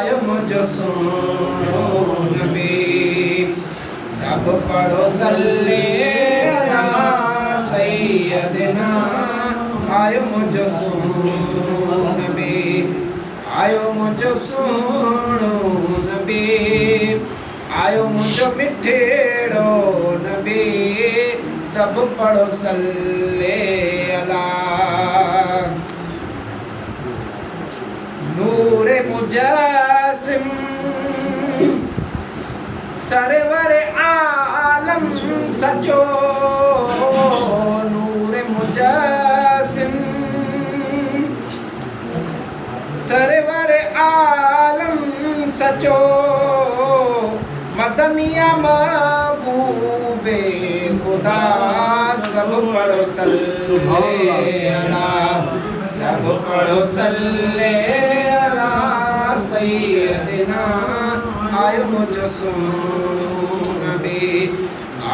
आयो मुझो सुनो नबी सब पढ़ो सल्ले अला सैयदना आयो मुझो सुनो नबी आयो मुझो सुनो नबी आयो मुझो मिठेड़ो नबी सब पढ़ो सल्ले अला नूरे मुजासिम सरवर आलम सचो नूरे मुजासिम सरवर आलम सचो मदनिया महबूबे खुदा सब पढ़ो सल्ले अला सब पढ़ो सल्ले अला सैयदना आयो मुझो सुनो नबी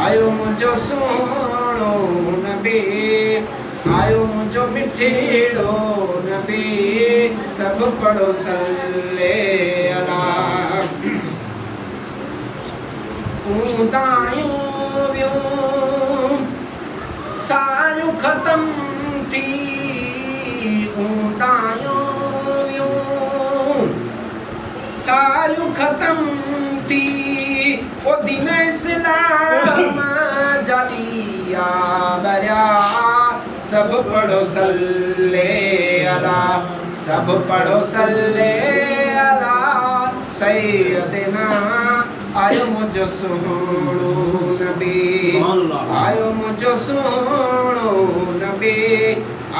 आयो मुझो सुनो नबी आयो मुझो मिठेड़ो नबी सब पढ़ो सल्ले अला ऊंदायूं वियूं सारियूं ख़त्म थी ऊंदायूं वियूं सारियूं ख़त्म थी ओ दीन इस्लाम जालिया बरिया सब पढ़ो सल्ले अला सब पढ़ो सल्ले अला सैयदना आयो मुझो सुनो नबी आयो मुझो सुनो नबी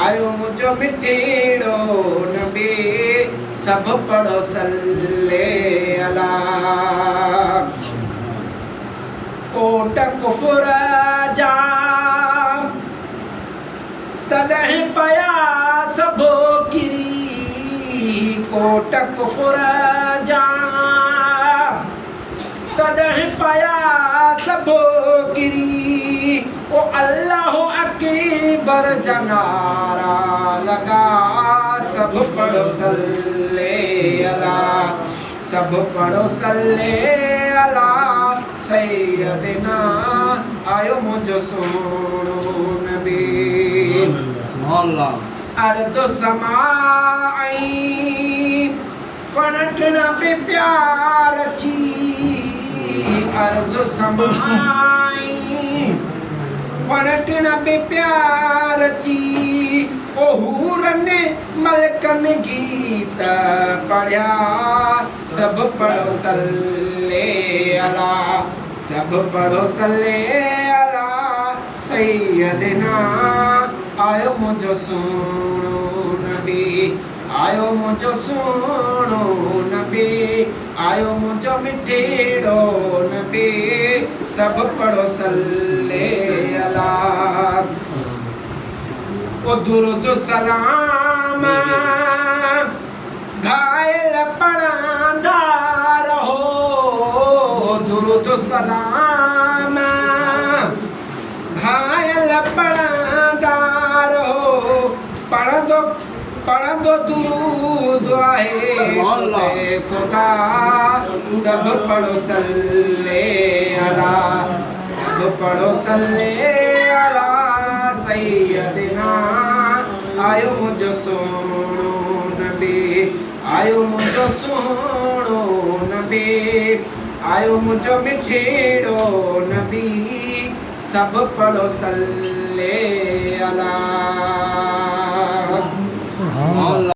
आयो मुझो मिठेड़ो नबी सब पढ़ो सल्ले अला कोट कुफर जा तदह पया सब किरी कोट कुफर जा तदह पाया सब किरी ओ अल्लाह अकबर जनारा लगा सब पढ़ो सल्ले अला सब पढ़ो सल्ले अला सैयदना आयो मुझो सुनो नबी अर्द समाई पनटना पे प्यार ची अर्ज़ समाई पलटना पे प्यार ची ओ हूरन मलकन गीत पढ़या सब पढ़ो सल्ले अला सब पढ़ो सल्ले अला सैयदना आयो मुझो सुनो नबी आयो मुझो सुनो नबी आयो मुझो मिठेड़ो नबी सब पढ़ो सल्ले अला ओ दुरूद सलाम घायल पढ़ंदा रहो दुरूद सलाम घायल पढ़ंदा रहो पढ़ दो दुरूद आहे खुदा सब पढ़ो सल्ले अला सब पढ़ो सल्ले अला सैयदना आयो मुझो सुनो नबी आयो मुझो सुनो नबी आयो मुझो मिठेड़ो नबी सब पढ़ो सल्ले अला